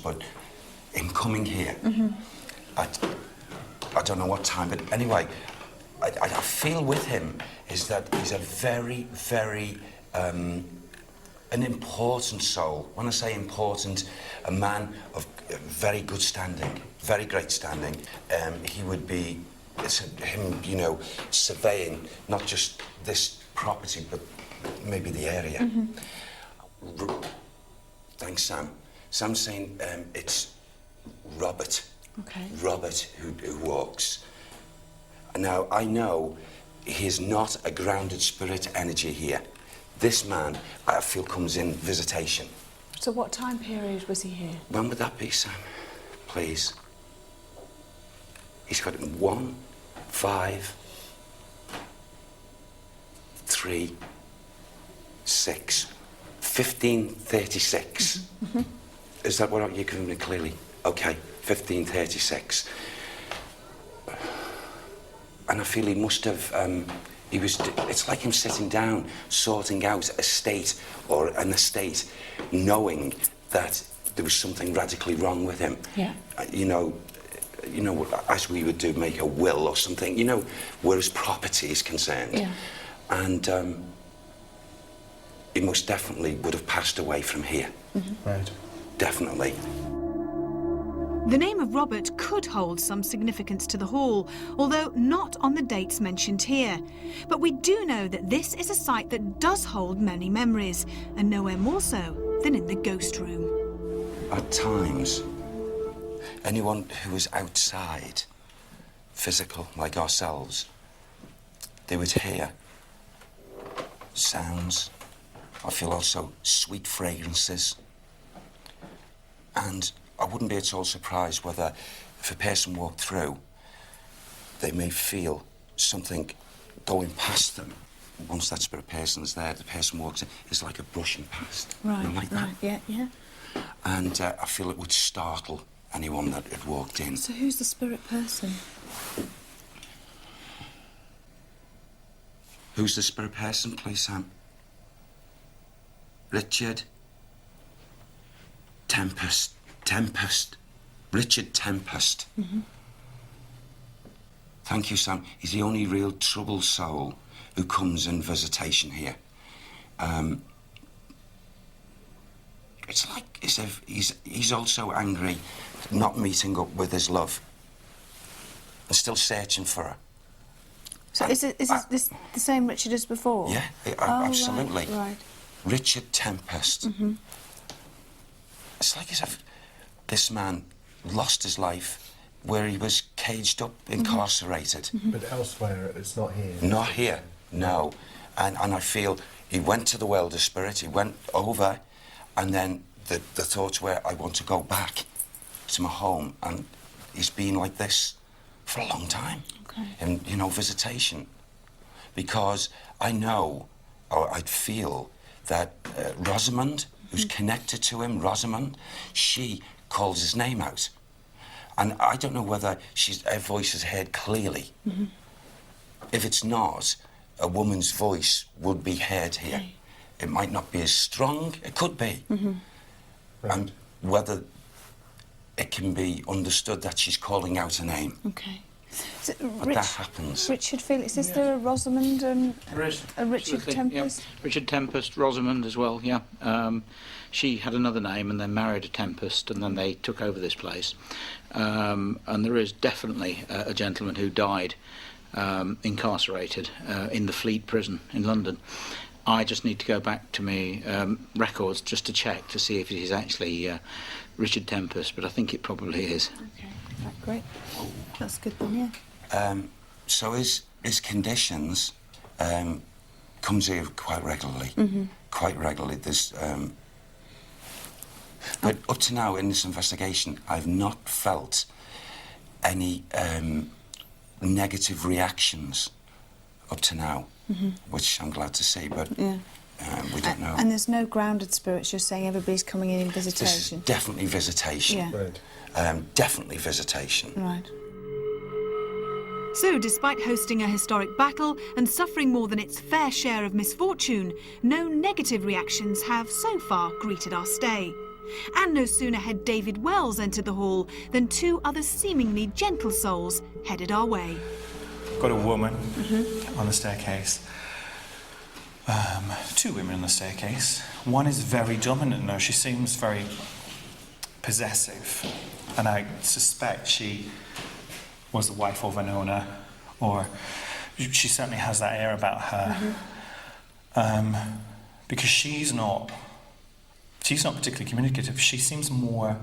but him coming here, I don't know what time, but anyway, I feel with him is that he's a very, very, an important soul. When I say important, a man of very good standing, very great standing. He would be, it's him, you know, surveying not just this property, but maybe the area. Thanks, Sam. Sam's saying it's Robert. Okay. Robert who walks. Now, I know he is not a grounded spirit energy here. This man, I feel, comes in visitation. So what time period was he here? When would that be, Sam? Please. He's got 1, 5, 3, 6, 1536. Is that what you're giving me clearly? Okay, 1536. And I feel he must have, it's like him sitting down, sorting out a state or an estate, knowing that there was something radically wrong with him. Yeah. You know, as we would do, make a will or something, you know, where his property is concerned. Yeah. And he most definitely would have passed away from here. Right. Definitely. The name of Robert could hold some significance to the hall, although not on the dates mentioned here. But we do know that this is a site that does hold many memories, and nowhere more so than in the ghost room. At times, anyone who was outside, physical, like ourselves, they would hear sounds. I feel also sweet fragrances. And I wouldn't be at all surprised whether, if a person walked through, they may feel something going past them. Once that spirit person is there, the person walks in, it's like a brushing past. Right, You know, like that. yeah, yeah. And I feel it would startle anyone that had walked in. So who's the spirit person? Who's the spirit person, please, Sam? Richard Tempest. Richard Tempest. Thank you, Sam. He's the only real troubled soul who comes in visitation here. It's like as if he's also angry not meeting up with his love and still searching for her. So is this the same Richard as before? Yeah, Oh, absolutely. Right. Richard Tempest. It's like as if this man lost his life where he was caged up, incarcerated. But elsewhere, it's not here. Not here, no. And I feel he went to the world of spirit, he went over, and then the thoughts were, I want to go back to my home. And he's been like this for a long time. Okay. And, you know, visitation. Because I know, or I'd feel, that Rosamond, who's connected to him, Rosamond, she calls his name out. And I don't know whether her voice is heard clearly. If it's not, a woman's voice would be heard here. Okay. It might not be as strong, it could be. Right. And whether it can be understood that she's calling out a name. Okay. So, But that happens. Richard Felix, is there a Rosamond and There is. a Richard Absolutely, Tempest? Yeah. Richard Tempest, Rosamond as well, yeah. She had another name and then married a Tempest, and then they took over this place. And there is definitely a gentleman who died incarcerated in the Fleet prison in London. I just need to go back to my records just to check to see if it is actually Richard Tempest, but I think it probably is. Okay, right, great. That's good then, yeah. So his conditions comes here quite regularly. Quite regularly. There's but up to now in this investigation, I've not felt any negative reactions up to now, which I'm glad to see, but we don't know. And there's no grounded spirits, you're saying everybody's coming in This is visitation? definitely visitation. Yeah. Right. Definitely visitation. Right. So, despite hosting a historic battle and suffering more than its fair share of misfortune, no negative reactions have so far greeted our stay. And no sooner had David Wells entered the hall than two other seemingly gentle souls headed our way. Got a woman on the staircase. Two women on the staircase. One is very dominant now. She seems very possessive. And I suspect she was the wife of an owner, or she certainly has that air about her. Because she's not particularly communicative. She seems more...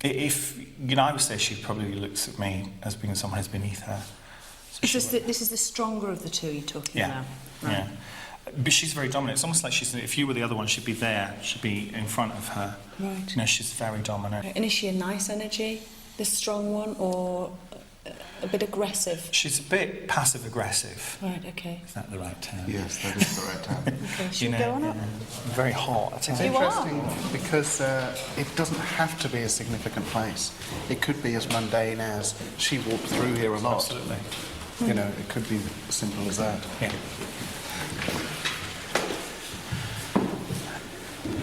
I would say she probably looks at me as being someone who's beneath her. So This is the stronger of the two you're talking about? Right. Yeah. But she's very dominant. It's almost like if you were the other one, she'd be there. She'd be in front of her. Right. You know, she's very dominant. And is she a nice energy, the strong one, or a bit aggressive? She's a bit passive-aggressive. Right, okay. Is that the right term? Yes, that is the right term. Okay, should we go on it? Very hot. It's You are. interesting because it doesn't have to be a significant place. It could be as mundane as she walked through here a lot. Absolutely. You know, it could be as simple as that. Yeah.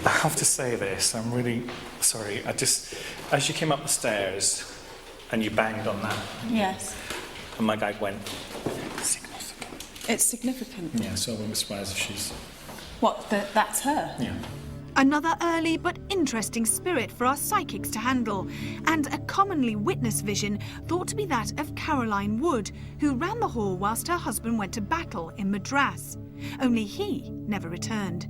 I have to say this, I'm really sorry. As you came up the stairs and you banged on that, Yes. and my guide went, significant. It's significant. Yeah, so I wouldn't be surprised if she's... What, that's her? Yeah. Another early but interesting spirit for our psychics to handle, and a commonly witnessed vision thought to be that of Caroline Wood, who ran the hall whilst her husband went to battle in Madras. Only he never returned.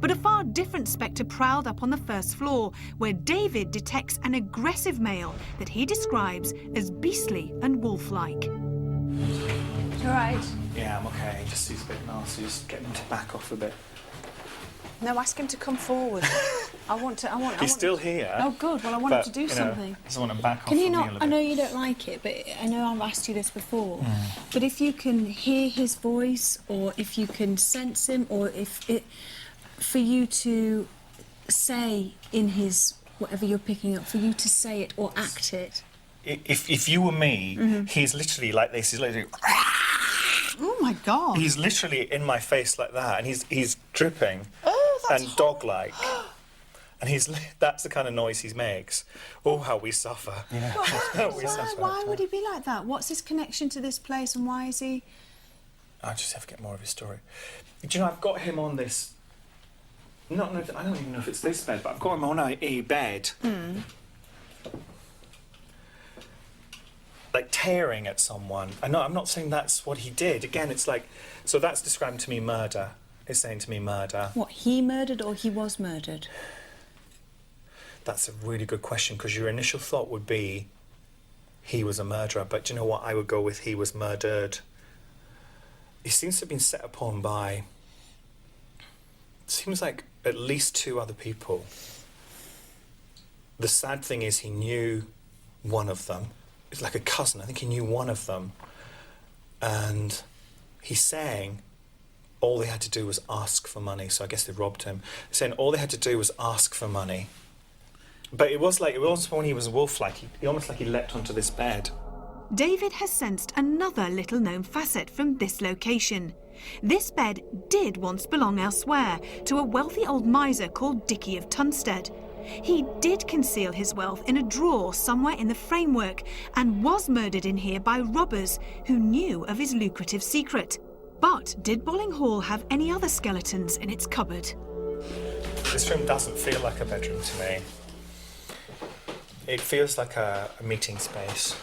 But a far different spectre prowled up on the first floor, where David detects an aggressive male that he describes as beastly and wolf-like. You're right. Yeah, I'm okay. Just he's a bit nasty. Just get him to back off a bit. No, ask him to come forward. He's still here. Oh, good. Well, I want him but, to do you know, something. I just want him back off Can you from me a not? little I know bit. you don't like it, but I know I've asked you this before. But if you can hear his voice, or if you can sense him, or if it, for you to say in his whatever you're picking up, for you to say it or act it. If you were me, he's literally like this. He's literally... Oh my God! He's literally in my face like that, and he's dripping that's and dog-like. And that's the kind of noise he makes. Oh, how we suffer. Yeah. Why would he be like that? What's his connection to this place, and why is he? I just have to get more of his story. Do you know, I've got him on this... I don't even know if it's this bed, but I've got him on a bed. Like tearing at someone. I know, I'm not saying that's what he did. Again, it's like... So that's describing to me murder. It's saying to me murder. What, he murdered or he was murdered? That's a really good question, because your initial thought would be he was a murderer, but do you know what? I would go with he was murdered. He seems to have been set upon by... Seems like at least two other people. The sad thing is he knew one of them. It's like a cousin. I think he knew one of them. And he's saying all they had to do was ask for money. So I guess they robbed him. Saying all they had to do was ask for money. But it was when he was a wolf-like. He almost like he leapt onto this bed. David has sensed another little-known facet from this location. This bed did once belong elsewhere, to a wealthy old miser called Dickie of Tunstead. He did conceal his wealth in a drawer somewhere in the framework, and was murdered in here by robbers who knew of his lucrative secret. But did Bolling Hall have any other skeletons in its cupboard? This room doesn't feel like a bedroom to me. It feels like a meeting space.